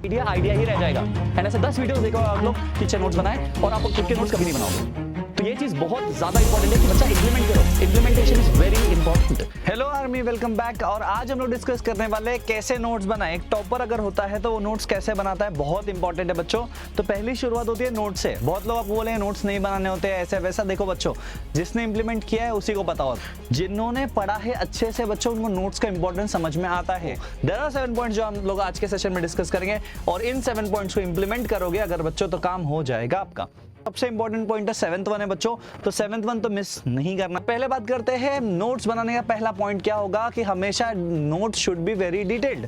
Idea ही रह जाएगा। And ऐसे 10 वीडियोस देखो आप लोग किचन नोट्स बनाए और आप खुद के नोट्स कभी नहीं बनाओगे। तो ये चीज बहुत ज्यादा इंपॉर्टेंट है कि बच्चा इंप्लीमेंट करो। Implementation is very important. Hello army, welcome back. और आज हम लोग डिस्कस करने वाले हैं कैसे नोट्स बनाएं। एक टॉपर अगर होता है तो वो नोट्स कैसे बनाता है, बहुत इंपॉर्टेंट है बच्चों। तो पहली शुरुआत होती है नोट्स से। बहुत लोग आपको बोलेंगे नोट्स नहीं बनाने होते ऐसे वैसा। देखो बच्चों, जिसने इंप्लीमेंट किया है उसी को पता होता। जिन्होंने पढ़ा है अच्छे से बच्चों, उनको नोट्स का इंपॉर्टेंस समझ में आता है। देयर आर 7 पॉइंट्स जो हम लोग आज के सेशन में डिस्कस करेंगे और इन 7 पॉइंट्स को इंप्लीमेंट करोगे अगर बच्चों तो काम हो जाएगा आपका। सबसे इंपॉर्टेंट पॉइंट है 7th वन है बच्चों, तो 7th वन तो मिस नहीं करना। पहले बात करते हैं नोट्स बनाने का। पहला पॉइंट क्या होगा कि हमेशा notes should be very detailed.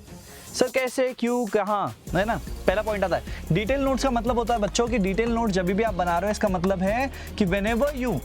Sir कैसे, क्यों, कहाँ, है ना। पहला पॉइंट आता है डिटेल नोट्स का मतलब होता है बच्चों की डिटेल नोट जब भी आप बना रहे हो, इसका मतलब है कि व्हेनेवर यू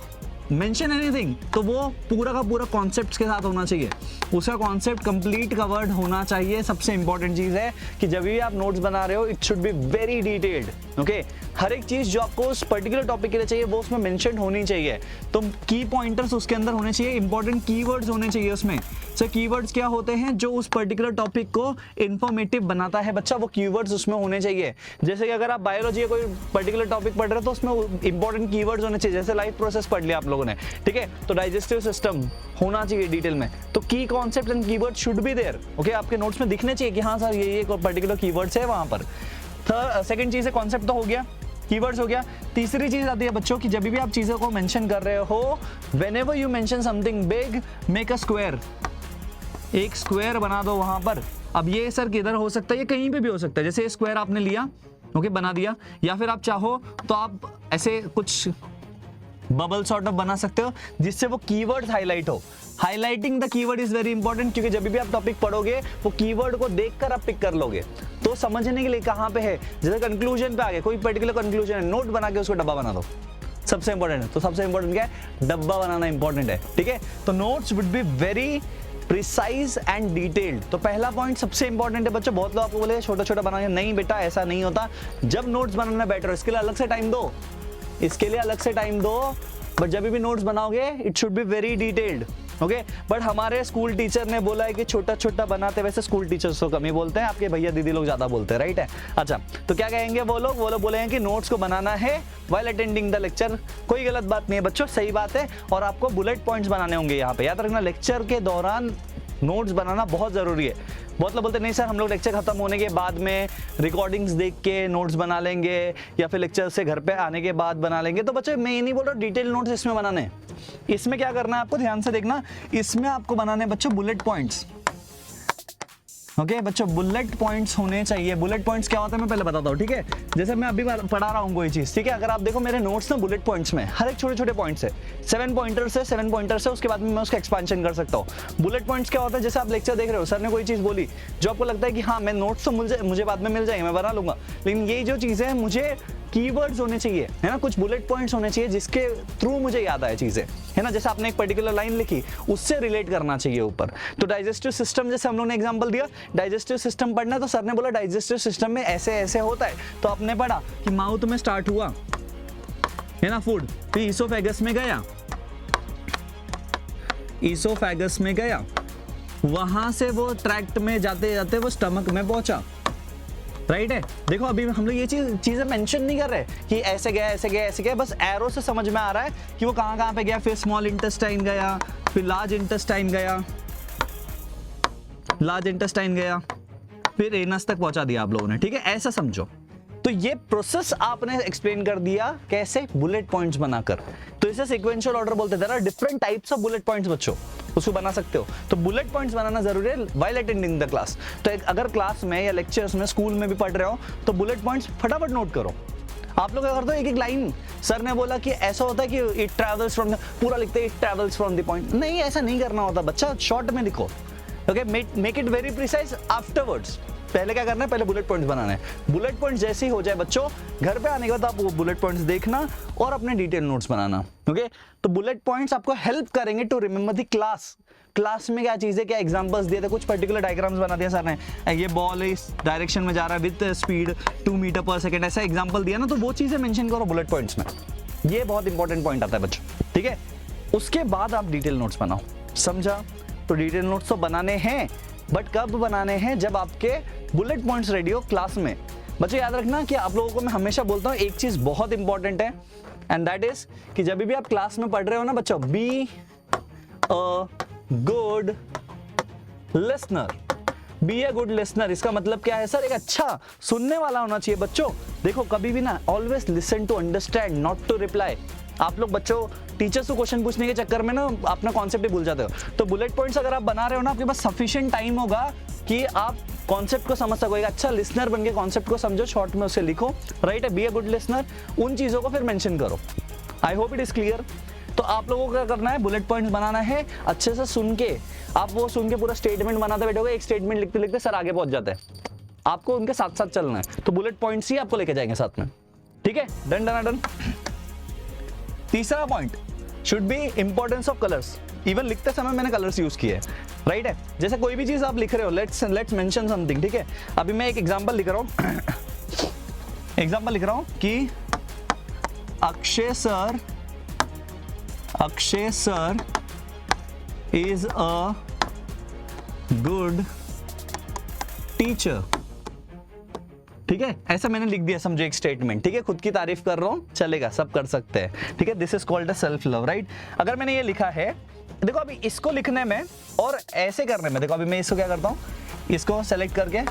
मेंशन एनीथिंग तो वो पूरा का पूरा कॉन्सेप्ट के साथ होना चाहिए। उसका कॉन्सेप्ट कंप्लीट कवर्ड होना चाहिए। सबसे इंपॉर्टेंट चीज है कि जब भी आप नोट्स बना रहे हो it should be very detailed. Okay, हर एक चीज जो आपको उस पर्टिकुलर टॉपिक के लिए चाहिए वो उसमें मेंशन होनी चाहिए। तो की पॉइंटर्स उसके अंदर होने चाहिए, इंपॉर्टेंट कीवर्ड्स होने चाहिए उसमें। सर कीवर्ड्स क्या होते हैं? जो उस पर्टिकुलर टॉपिक को इंफॉर्मेटिव बनाता है बच्चा, वो कीवर्ड्स उसमें होने चाहिए। जैसे कि अगर आप बायोलॉजी का कोई पर्टिकुलर टॉपिक पढ़ रहे हो तो उसमें इंपॉर्टेंट कीवर्ड्स होने चाहिए। जैसे लाइफ प्रोसेस पढ़ लिया आप लोगों ने, ठीक है, तो डाइजेस्टिव सिस्टम होना चाहिए डिटेल में। तो key concept and keyword should be there. Okay, आपके नोट्स में दिखने चाहिए कि हाँ सर ये पर्टिकुलर कीवर्ड्स है वहां पर। सेकंड चीज है कॉन्सेप्ट तो हो गया, कीवर्ड्स हो गया। तीसरी चीज आती है बच्चों की जब भी आप चीजों को मेंशन कर रहे हो, whenever you mention something big make a square. एक स्क्वायर बना दो वहां पर। अब ये सर किधर हो सकता है? ये कहीं पे भी हो सकता है। जैसे स्क्वायर आपने लिया, ओके, बना दिया, या फिर आप चाहो तो आप ऐसे कुछ बबल सॉर्ट ऑफ बना सकते हो जिससे वो कीवर्ड्स हाईलाइट हो। Highlighting the keyword is very important, क्योंकि जब भी आप टॉपिक पढ़ोगे वो कीवर्ड को देखकर आप पिक कर लोगे। तो समझने के लिए कहां पे है, जैसे कंक्लूजन पे आ गए, कोई पर्टिकुलर कंक्लूजन है, नोट बना के उसको डब्बा बना दो। सबसे इंपॉर्टेंट है। तो सबसे इंपॉर्टेंट क्या है? डब्बा बनाना इंपॉर्टेंट है, ठीक है। तो notes would be very precise and detailed. तो पहला पॉइंट सबसे इंपॉर्टेंट है बच्चों। बहुत लोग आपको बोले छोटा छोटा बनाना, नहीं बेटा ऐसा नहीं होता। जब नोट्स बनाना बैठ रहे हो इसके लिए अलग से टाइम दो, इसके लिए अलग से टाइम दो। बट जब भी नोट्स बनाओगे it should be very detailed. Okay, but हमारे स्कूल टीचर ने बोला है कि छोटा छोटा बनाते। वैसे स्कूल टीचर्स तो कम ही बोलते हैं, आपके भैया दीदी लोग ज्यादा बोलते हैं, राइट है। अच्छा, तो क्या कहेंगे वो लोग बोलेंगे कि नोट्स को बनाना है व्हाइल अटेंडिंग द लेक्चर। कोई गलत बात नहीं है बच्चों, सही बात है। और आपको बुलेट पॉइंट्स बनाने होंगे यहाँ पे। याद रखना, लेक्चर के दौरान नोट्स बनाना बहुत जरूरी है। बहुत लोग बोलते नहीं सर हम लोग लेक्चर खत्म होने के बाद में रिकॉर्डिंग्स देख के नोट्स बना लेंगे या फिर लेक्चर से घर पे आने के बाद बना लेंगे। तो बच्चे मैं ये नहीं बोल रहा डिटेल नोट्स इसमें बनाने। इसमें क्या करना है आपको, ध्यान से देखना, इसमें आपको बनाने बच्चों बुलेट पॉइंट्स। ओके बच्चों, बुलेट पॉइंट्स होने चाहिए। बुलेट पॉइंट्स क्या होता है मैं पहले बताता हूँ, ठीक है। जैसे मैं अभी पढ़ा रहा हूँ कोई चीज, ठीक है। अगर आप देखो मेरे नोट्स ना बुलेट पॉइंट्स में हर एक छोटे छोटे पॉइंट्स है। 7 पॉइंटर्स है, उसके बाद में मैं उसका एक्सपेंशन कर सकता हूँ। बुलेट पॉइंट्स क्या होता है? जैसे आप लेक्चर देख रहे हो, सर ने कोई चीज बोली जो आपको लगता है कि हाँ मैं नोट्स तो मुझे बाद में मिल जाएंगे, मैं बना लूंगा, लेकिन ये जो चीजें है मुझे कीवर्ड्स होने चाहिए, है ना, कुछ बुलेट पॉइंट्स होने चाहिए जिसके थ्रू मुझे याद आए चीजें, है ना। जैसे आपने एक पर्टिकुलर लाइन लिखी, उससे रिलेट करना चाहिए ऊपर। तो डाइजेस्टिव सिस्टम, जैसे हम लोग ने एग्जांपल दिया, डाइजेस्टिव सिस्टम पढ़ना है तो सर ने बोला डाइजेस्टिव सिस्टम में ऐसे ऐसे होता है, तो आपने पढ़ा कि माउथ में स्टार्ट हुआ, है ना, फूड, फिर ईसोफेगस में गया, ईसोफेगस में गया, वहां से वो ट्रैक्ट में जाते जाते वो स्टमक में पहुंचा, राइट है। देखो अभी हम लोग ये चीजें मेंशन नहीं कर रहे कि ऐसे गया ऐसे गया ऐसे गया, बस एरो से समझ में आ रहा है कि वो कहां कहां पे गया। फिर स्मॉल इंटेस्टाइन गया, फिर लार्ज इंटेस्टाइन गया, लार्ज इंटेस्टाइन गया, फिर एनस तक पहुंचा दिया आप लोगों ने, ठीक है, ऐसा समझो। तो ये प्रोसेस आपने एक्सप्लेन कर दिया कैसे, बुलेट पॉइंट्स बनाकर। तो इसे सीक्वेंशियल ऑर्डर बोलते हैं। There are different types of bullet points बच्चों, उसको बना सकते हो। तो बुलेट पॉइंट्स बनाना जरूरी है व्हाइल अटेंडिंग द क्लास। तो अगर क्लास में या लेक्चर्स में, स्कूल में भी पढ़ रहे हो तो बुलेट पॉइंट्स फटाफट नोट करो। आप लोग क्या करते हो, एक एक लाइन, सर ने बोला कि ऐसा होता है कि इट ट्रैवल्स फ्रॉम, पूरा लिखते हैं it travels from the point. नहीं, ऐसा नहीं करना होता बच्चा, शॉर्ट में लिखो। Okay, make it very precise afterwards. पहले क्या करना है, पहले बुलेट पॉइंट्स बनाना है। बुलेट पॉइंट्स जैसे ही हो जाए बच्चों, घर पे आने के बाद आप वो बुलेट पॉइंट्स देखना और अपने डिटेल नोट्स बनाना। ओके, तो बुलेट पॉइंट्स आपको हेल्प करेंगे to remember the class. Class में क्या चीजें, क्या एग्जांपल्स दिए थे, कुछ पर्टिकुलर डायग्राम्स बना दिया सर ने, ये बॉल इस डायरेक्शन में जा रहा है विद स्पीड 2 मीटर पर सेकंड, ऐसा एग्जांपल दिया ना, तो वो चीजें मेंशन करो बुलेट पॉइंट्स में। ये बहुत इंपॉर्टेंट पॉइंट आता है बच्चों, ठीक है। उसके बाद आप डिटेल नोट्स बनाओ, समझा। तो डिटेल नोट्स तो बनाने हैं, बट कब बनाने हैं, जब आपके बुलेट पॉइंट्स रेडी हो क्लास में। बच्चों याद रखना कि आप लोगों को मैं हमेशा बोलता हूँ एक चीज बहुत इंपॉर्टेंट है, एंड दैट इज कि जब भी आप क्लास में पढ़ रहे हो ना बच्चों, be a good listener. Be a good listener, इसका मतलब क्या है सर? एक अच्छा सुनने वाला होना चाहिए बच्चों। देखो कभी भी ना, always listen to understand, not to reply. आप लोग बच्चों टीचर्स को क्वेश्चन पूछने के चक्कर में ना अपना कॉन्सेप्ट ही भूल जाते हो। तो बुलेट पॉइंट्स अगर आप बना रहे हो ना, आपके पास सफिशिएंट टाइम होगा कि आप कॉन्सेप्ट को समझ सको। एक अच्छा लिसनर बन के कॉन्सेप्ट को समझो, शॉर्ट में उसे लिखो, राइट है, बी ए गुड लिसनर। उन चीजों को फिर मेंशन करो। I hope it is clear. तो आप लोगों को क्या करना है, बुलेट पॉइंट्स बनाना है अच्छे से सुन के। आप वो सुन के पूरा स्टेटमेंट बनाते बैठोगे, एक स्टेटमेंट लिखते लिखते सर आगे पहुंच जाते हैं। आपको उनके साथ साथ चलना है, तो बुलेट पॉइंट्स ही आपको लेके जाएंगे साथ में, ठीक है। Done done done. तीसरा point should be importance of colours. Even लिखते समय मैंने कलर्स यूज किए हैं, राइट है। जैसे कोई भी चीज आप लिख रहे हो, लेट्स मेंशन समथिंग, ठीक है। अभी मैं एक एग्जांपल लिख रहा हूं एग्जांपल लिख रहा हूं कि Akshay sir is a good teacher, ठीक है। ऐसा मैंने लिख दिया, समझो एक स्टेटमेंट, ठीक है। खुद की तारीफ कर रहा हूं, चलेगा, सब कर सकते हैं, ठीक है। This is called a self love, right. अगर मैंने ये लिखा है, देखो अभी इसको लिखने में और ऐसे करने में, देखो अभी मैं इसको क्या करता हूं, इसको सेलेक्ट करके,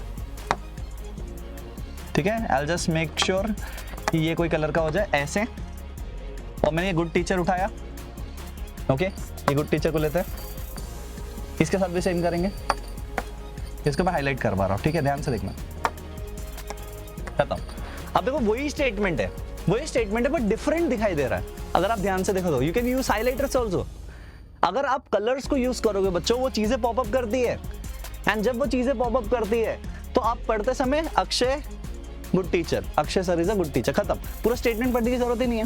ठीक है, I will just make sure कि ये कोई कलर का हो जाए ऐसे, और मैंने ये गुड टीचर उठाया, ओके। ये गुड टीचर को लेते हैं, इसके साथ भी सेम करेंगे, इसको मैं हाईलाइट करवा रहा हूं, ठीक है, ध्यान से देखना। अब देखो वही स्टेटमेंट है बट डिफरेंट दिखाई दे रहा है। अगर आप ध्यान से देखो तो you can use highlighters also. अगर आप कलर्स को यूज करोगे बच्चों, वो चीजें पॉपअप करती है, एंड जब वो चीजें पॉपअप करती है तो आप पढ़ते समय Akshay good teacher, Akshay sir is a good teacher, खत्म। पूरा स्टेटमेंट पढ़ने की जरूरत ही नहीं है,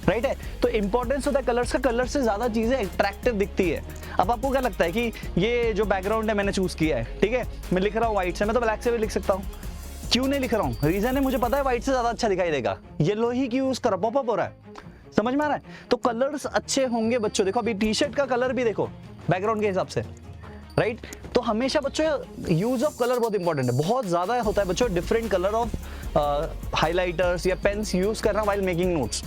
राइट है। तो इंपॉर्टेंस होता है कलर्स का, कलर से ज्यादा चीजें अट्रैक्टिव दिखती है। अब आपको क्या लगता है कि ये जो बैकग्राउंड है मैंने चूज किया है, ठीक है, मैं लिख रहा हूँ व्हाइट से, मैं तो ब्लैक से भी लिख सकता हूँ। क्यों नहीं लिख रहा हूँ? रीजन है, मुझे पता है व्हाइट से ज्यादा अच्छा दिखाई देगा, येलो ही क्यों यूज करो, पॉपअप हो रहा है, समझ में आ रहा है। तो कलर्स अच्छे होंगे बच्चों। देखो अभी टी शर्ट का कलर भी देखो बैकग्राउंड के हिसाब से, राइट। तो हमेशा बच्चों यूज ऑफ कलर बहुत इंपॉर्टेंट है, बहुत ज्यादा होता है बच्चों डिफरेंट कलर ऑफ हाइलाइटर्स या पेन्स यूज करना व्हाइल मेकिंग नोट्स।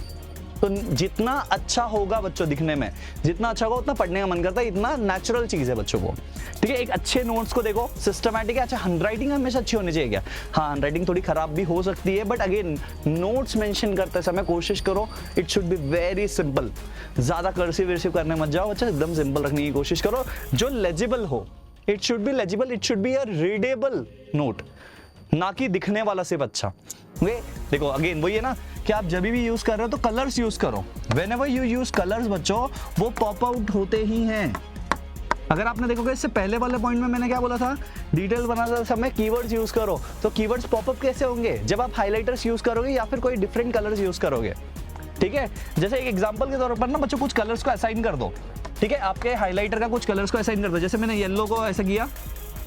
तो जितना अच्छा होगा बच्चों दिखने में, जितना अच्छा होगा उतना पढ़ने का मन करता है, इतना नेचुरल चीज है बच्चों को, ठीक है। एक अच्छे नोट्स को देखो, सिस्टमैटिक है। अच्छा, हैंडराइटिंग हमेशा अच्छी होनी चाहिए क्या? हाँ, हैंडराइटिंग थोड़ी खराब भी हो सकती है, बट अगेन नोट्स मेंशन करते समय कोशिश करो it should be very simple. ज्यादा कर्सिव वर्सिव करने मत जाओ, अच्छा एकदम सिंपल रखने की कोशिश करो, जो लेजिबल हो। It should B legible, it should be a readable note, ना कि दिखने वाला सिर्फ अच्छा। देखो अगेन वही है ना कि आप जब भी यूज कर रहे हो तो कलर्स यूज करो। व्हेनेवर यू यूज कलर्स बच्चों, वो पॉप आउट होते ही हैं। अगर आपने देखोगे इससे पहले वाले पॉइंट में मैंने क्या बोला था, डिटेल बनाते समय कीवर्ड्स यूज करो। तो कीवर्ड्स पॉपअप कैसे होंगे? जब आप हाइलाइटर्स यूज करोगे या फिर कोई डिफरेंट कलर्स यूज करोगे, ठीक है। जैसे एक एग्जांपल के तौर पर ना बच्चों कुछ कलर्स को असाइन कर दो, ठीक है। आपके हाइलाइटर का कुछ कलर्स को असाइन कर दो। जैसे मैंने येलो को ऐसे किया,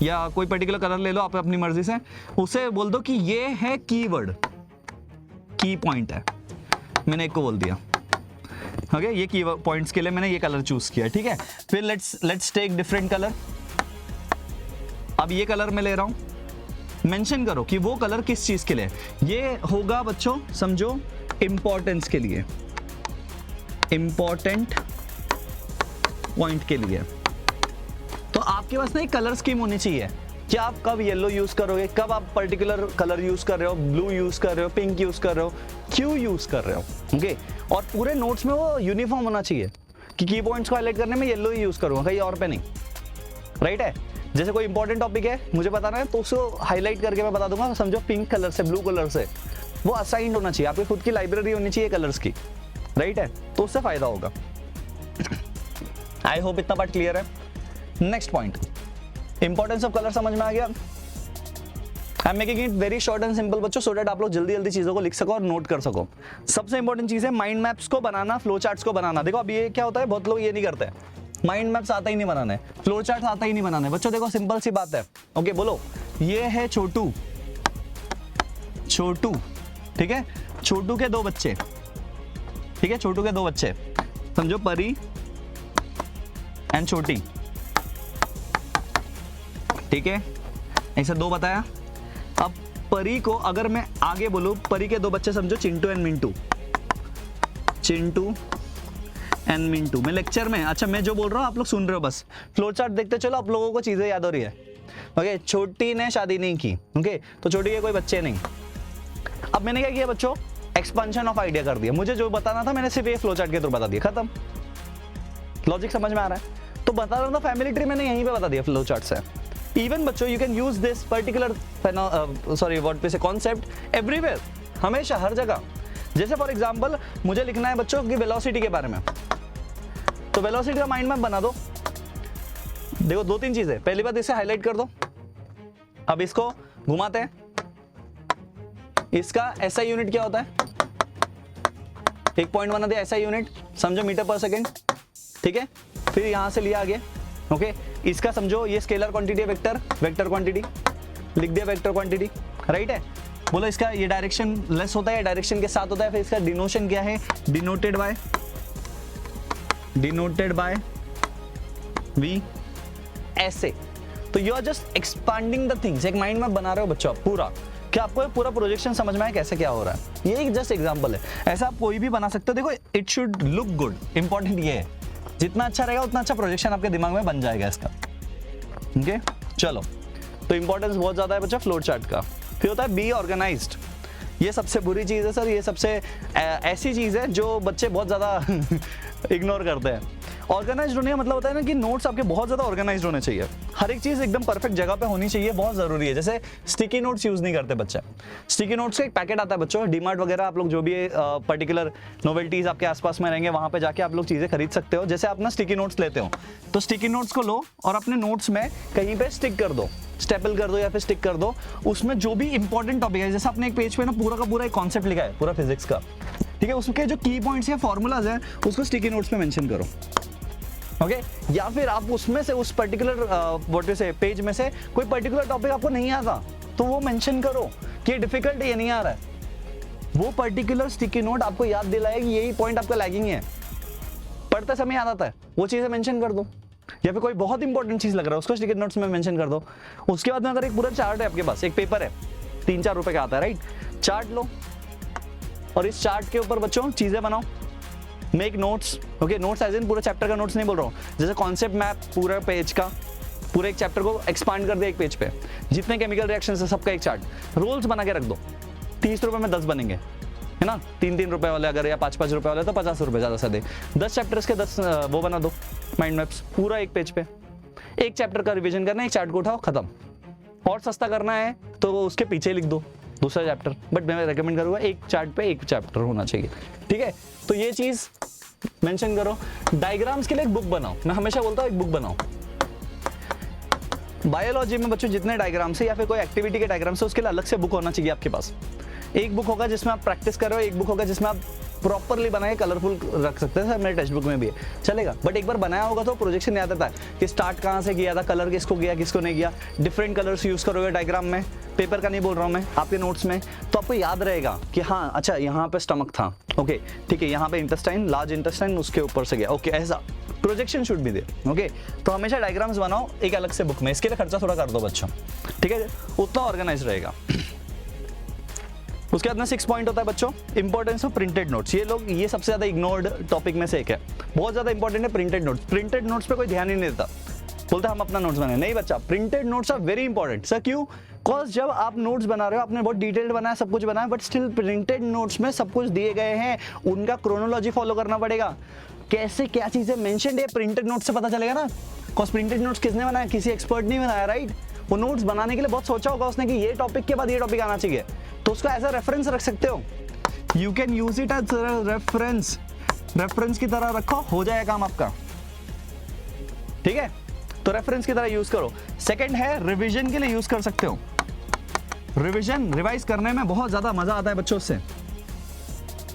या कोई पर्टिकुलर कलर ले लो आप अपनी मर्जी से, उसे बोल दो कि ये है कीवर्ड, की पॉइंट है, मैंने एक को बोल दिया, ओके। ये की पॉइंट्स के लिए मैंने ये कलर चूज किया, ठीक है। फिर लेट्स टेक डिफरेंट कलर। अब ये कलर मैं ले रहा हूं, मेंशन करो कि वो कलर किस चीज के लिए। ये होगा बच्चों समझो इंपॉर्टेंस के लिए, इंपॉर्टेंट पॉइंट के लिए। तो आपके पास ना एक कलर स्कीम होनी चाहिए कि आप कब येलो यूज करोगे, कब आप पर्टिकुलर कलर यूज कर रहे हो, ब्लू यूज कर रहे हो, पिंक यूज कर रहे हो, क्यों यूज कर रहे हो, ओके। और पूरे नोट्स में वो यूनिफॉर्म होना चाहिए कि की पॉइंट्स को हाईलाइट करने में येलो ही यूज करूंगा, कहीं और पे नहीं, राइट है। जैसे कोई इंपॉर्टेंट टॉपिक है मुझे बताना है तो उसको हाईलाइट करके मैं बता दूंगा, समझो पिंक कलर से, ब्लू कलर से, वो असाइंड होना चाहिए। आपकी खुद की लाइब्रेरी होनी चाहिए कलर्स की, राइट है, तो उससे फायदा होगा। आई होप इतना पार्ट क्लियर है। Next point, importance of colour समझ में आ गया। I am making it very short and simple बच्चों, सो दैट आप लोग जल्दी जल्दी चीजों को लिख सको और नोट कर सको। सबसे इंपॉर्टेंट चीज है माइंड मैप्स को बनाना, फ्लो चार्ट्स को बनाना। देखो अब ये क्या होता है, बहुत लोग ये नहीं करते हैं, माइंड मैप्स आता ही नहीं बनाने, फ्लो चार्ट्स आता ही नहीं बनाने। बच्चों देखो सिंपल सी बात है, ओके बोलो, ये है छोटू, छोटू, ठीक है, छोटू के दो बच्चे, ठीक है, छोटू के दो बच्चे, समझो परी एंड छोटी, ठीक है, ऐसे 2 बताया। अब परी को अगर मैं आगे बोलूं, परी के 2 बच्चे समझो, चिंटू एंड मिंटू, चिंटू एंड मिंटू। मैं लेक्चर में, अच्छा मैं जो बोल रहा हूँ आप लोग सुन रहे हो, बस फ्लो चार्ट देखते चलो, आप लोगों को चीजें याद हो रही है। ओके, छोटी ने शादी नहीं की, ओके, तो छोटी के कोई बच्चे नहीं। अब मैंने क्या किया बच्चों, एक्सपेंशन ऑफ आइडिया कर दिया। मुझे जो बताना था मैंने सिर्फ ये फ्लो चार्ट के थ्रू बता दिया, खत्म। लॉजिक समझ में आ रहा है? तो बता रहा था फैमिली ट्री मैंने यहीं पे बता दिया फ्लो चार्ट से। इवन बच्चों you can use this particular concept everywhere, हमेशा हर जगह। जैसे फॉर एग्जांपल मुझे लिखना है बच्चों की वेलोसिटी के बारे में, तो वेलोसिटी का माइंड मैप बना दो। देखो 2-3 चीजें, पहली बात इसे हाईलाइट कर दो। अब इसको घुमाते हैं, इसका एसआई यूनिट क्या होता है, एक पॉइंट बना दिया एसआई यूनिट, समझो मीटर पर सेकेंड, ठीक है। फिर यहां से लिया आगे, ओके, इसका समझो ये स्केलर क्वांटिटी है, वेक्टर, वेक्टर क्वांटिटी लिख दिया, वेक्टर क्वांटिटी, राइट है। बोलो इसका ये डायरेक्शन लेस होता है, डायरेक्शन के साथ होता है। फिर इसका डिनोशन क्या है, डिनोटेड बाय वी, ऐसे। तो you are just expanding the things, एक माइंड मैप बना रहे हो बच्चों आप पूरा, क्या आपको पूरा प्रोजेक्शन समझ में आए कैसे क्या हो रहा है। ये एक जस्ट एग्जांपल है, ऐसा आप कोई भी बना सकते हो। देखो it should look good, important ये है, जितना अच्छा रहेगा उतना अच्छा प्रोजेक्शन आपके दिमाग में बन जाएगा इसका, ओके। चलो, तो इंपॉर्टेंस बहुत ज्यादा है बच्चा फ्लो चार्ट का। फिर होता है बी ऑर्गेनाइज्ड, ये सबसे बुरी चीज है सर, ये सबसे ऐसी चीज है जो बच्चे बहुत ज्यादा इग्नोर करते हैं। ऑर्गेनाइज्ड होने का मतलब होता है ना कि नोट्स आपके बहुत ज्यादा ऑर्गेनाइज्ड होने चाहिए, हर एक चीज एकदम परफेक्ट जगह पे होनी चाहिए, बहुत जरूरी है। जैसे स्टिकी नोट्स यूज नहीं करते बच्चे, स्टिकी नोट्स का एक पैकेट आता है बच्चों, डीमार्ट वगैरह, आप लोग जो भी पर्टिकुलर नोवेल्टीज आपके आसपास में रहेंगे वहां पे जाके आप लोग चीजें खरीद सकते हो। जैसे आप ना स्टिकी नोट्स लेते हो, तो स्टिकी नोट्स को लो और अपने नोट्स में कहीं पे स्टिक कर दो, स्टेपल कर दो या फिर स्टिक कर दो। उसमें जो भी इंपॉर्टेंट टॉपिक है, जैसे आपने एक पेज पे ना पूरा का पूरा एक कॉन्सेप्ट लिखा है पूरा फिजिक्स का, ठीक है, उसके जो की पॉइंट्स या फॉर्मूलाज है उसको स्टिकी नोट्स पे मेंशन करो, ओके। या फिर आप उसमें से उस पर्टिकुलर पेज में से कोई पर्टिकुलर टॉपिक आपको नहीं आता तो वो मेंशन करो कि ये डिफिकल्ट है, ये नहीं आ रहा है। वो पर्टिकुलर स्टिकी नोट आपको याद दिलाएगा कि यही पॉइंट आपका लैगिंग है, पढ़ते समय याद आता है, वो चीजें मेंशन कर दो। या फिर कोई बहुत इंपॉर्टेंट चीज लग रहा है उसको स्टिकी नोट्स में मेंशन कर दो। उसके बाद में अगर एक पूरा चार्ट है आपके पास, एक पेपर है 3-4 रुपए का आता है, राइट, चार्ट लो और इस चार्ट के ऊपर बच्चों चीजें बनाओ, make notes, okay. Notes as in पूरा चैप्टर का नोट्स नहीं बोल रहा हूँ, जैसे कॉन्सेप्ट मैप पूरा पेज का, पूरे एक चैप्टर को एक्सपांड कर दे एक पेज पे, जितने केमिकल रिएक्शंस है सबका एक चार्ट, रूल्स बना के रख दो। 30 रुपए में 10 बनेंगे, है ना, 3-3 रुपए वाले अगर या 5-5 रुपए वाले तो 50 रुपए ज्यादा से दे। 10 चैप्टर्स के 10 वो बना दो माइंड मैप्स पूरा एक पेज पे। एक चैप्टर का रिवीजन करना है, एक चार्ट को उठाओ, खत्म। और सस्ता करना है तो उसके पीछे लिख दो दूसरा चैप्टर, बट मैं रेकमेंड करूंगा एक चार्ट पे एक चैप्टर होना चाहिए, ठीक है। तो ये चीज मेंशन करो। डायग्राम्स के लिए एक बुक बनाओ, मैं हमेशा बोलता हूँ एक बुक बनाओ। बायोलॉजी में बच्चों जितने डायग्राम्स है या फिर कोई एक्टिविटी के डायग्राम्स है उसके लिए अलग से बुक होना चाहिए आपके पास। एक बुक होगा जिसमें आप प्रैक्टिस कर रहे हो, एक बुक होगा जिसमें आप प्रॉपरली बनाए कलरफुल रख सकते हैं, मेरे टेक्स्ट बुक में भी है, चलेगा। बट एक बार बनाया होगा तो प्रोजेक्शन याद आता है कि स्टार्ट कहाँ से किया था, कलर किसको किया किसको नहीं किया, डिफरेंट कलर्स यूज करोगे डायग्राम में, पेपर का नहीं बोल रहा हूँ मैं, आपके नोट्स में, तो आपको याद रहेगा कि हाँ अच्छा यहाँ पे स्टमक था, ओके ठीक है, यहाँ पे इंटेस्टाइन, लार्ज इंटेस्टाइन उसके ऊपर से गया, ओके, ऐसा प्रोजेक्शन शुड भी दे, ओके। तो हमेशा डायग्राम्स बनाओ एक अलग से बुक में, इसके लिए खर्चा थोड़ा कर दो बच्चों, ठीक है, उतना ऑर्गेनाइज रहेगा। उसके बाद में 6 पॉइंट होता है बच्चों, इंपॉर्टेंस ऑफ प्रिंटेड नोट्स। ये लोग, ये सबसे ज्यादा इग्नोर्ड टॉपिक में से एक है, बहुत ज्यादा इंपॉर्टेंट है प्रिंटेड नोट्स। प्रिंटेड नोट्स पे कोई ध्यान ही नहीं देता, बोलते हम अपना नोट्स बनाए, नहीं बच्चा, printed notes are very important. Sir क्यों? बिकॉज जब आप नोट्स बना रहे हो, आपने बहुत डिटेल्ड बनाया, सब कुछ बनाया, बट स्टिल प्रिंटेड नोट्स में सब कुछ दिए गए हैं, उनका क्रोनोलॉजी फॉलो करना पड़ेगा, कैसे क्या चीजें मेंशन्ड है प्रिंटेड नोट्स से पता चलेगा ना। बिकॉज प्रिंटेड नोट्स किसने बनाया? किसी एक्सपर्ट नहीं बनाया, राइट। वो नोट्स बनाने के लिए बहुत सोचा होगा उसने कि ये टॉपिक के बाद ये टॉपिक आना चाहिए, तो उसका ऐसा रेफरेंस रख सकते हो, you can use it as reference, reference की तरह रखो, हो जाएगा काम आपका, ठीक है। तो रेफरेंस की तरह यूज करो। सेकंड है रिवीजन के लिए यूज कर सकते हो, रिवीजन रिवाइज करने में बहुत ज्यादा मजा आता है बच्चों से।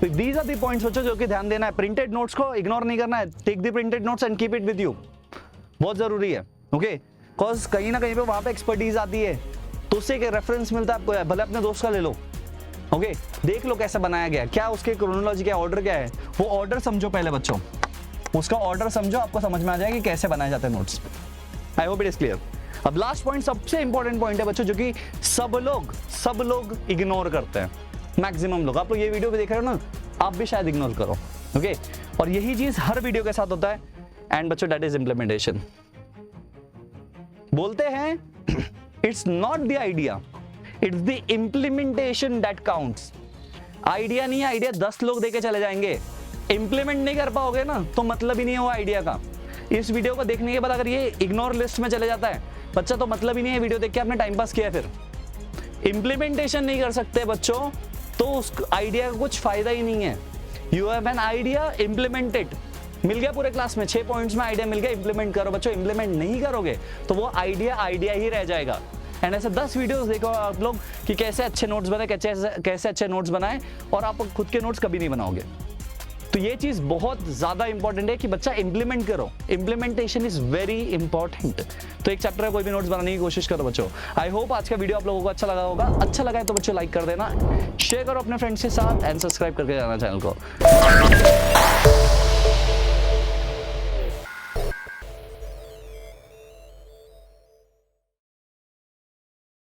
दीज आर दी पॉइंट्स बच्चों जो कि ध्यान देना है, प्रिंटेड नोट्स को इग्नोर नहीं करना है, take the printed notes and keep it with you, बहुत जरूरी है, ओके। बिकॉज कहीं ना कहीं पे वहां पे एक्सपर्टीज आती है, तो उससे एक रेफरेंस मिलता है आपको, भले अपने दोस्त का ले लो, ओके, देख लो कैसे बनाया गया, क्या उसके क्रोनोलॉजी, क्या ऑर्डर क्या है, वो ऑर्डर समझो पहले बच्चों, उसका ऑर्डर समझो, आपको समझ में आ जाएगा कि कैसे बनाए जाते हैं notes. I hope it is clear. अब लास्ट पॉइंट सबसे इंपॉर्टेंट पॉइंट है बच्चों, जो कि सब लोग इग्नोर करते हैं, मैक्सिमम लोग। आप लोग ये वीडियो भी देख रहे हो ना, आप भी शायद इग्नोर करो, ओके। और यही चीज हर वीडियो के साथ होता है। एंड बच्चों, दैट इज इंप्लीमेंटेशन। बोलते हैं it's not the idea, it's the implementation that counts. Idea नहीं है, आइडिया 10 लोग देके चले जाएंगे, इंप्लीमेंट नहीं कर पाओगे ना तो मतलब ही नहीं है वो आइडिया का। इस वीडियो को देखने के बाद अगर ये इग्नोर लिस्ट में चले जाता है बच्चा, तो मतलब ही नहीं है वीडियो देख के आपने टाइम पास किया। फिर इंप्लीमेंटेशन नहीं कर सकते बच्चों, तो उस आइडिया का कुछ फायदा ही नहीं है। You have an idea, implemented. मिल गया पूरे क्लास में 6 पॉइंट्स में आइडिया मिल गया, इंप्लीमेंट करो बच्चों। इंप्लीमेंट नहीं करोगे तो वो आइडिया ही रह जाएगा। एंड ऐसे 10 वीडियोस देखो आप लोग कि कैसे अच्छे नोट्स बनाए, कैसे अच्छे नोट्स बनाए, और आप खुद के नोट्स कभी नहीं बनाओगे। तो ये चीज बहुत ज्यादा इंपॉर्टेंट है कि बच्चा इंप्लीमेंट करो। Implementation is very important. तो एक चैप्टर का कोई भी नोट्स बनाने की कोशिश करो बच्चों। आई होप आज का वीडियो आप लोगों को अच्छा लगा होगा। अच्छा लगा है तो बच्चों लाइक कर देना, शेयर करो अपने फ्रेंड्स के साथ, एंड सब्सक्राइब करके जाना चैनल को।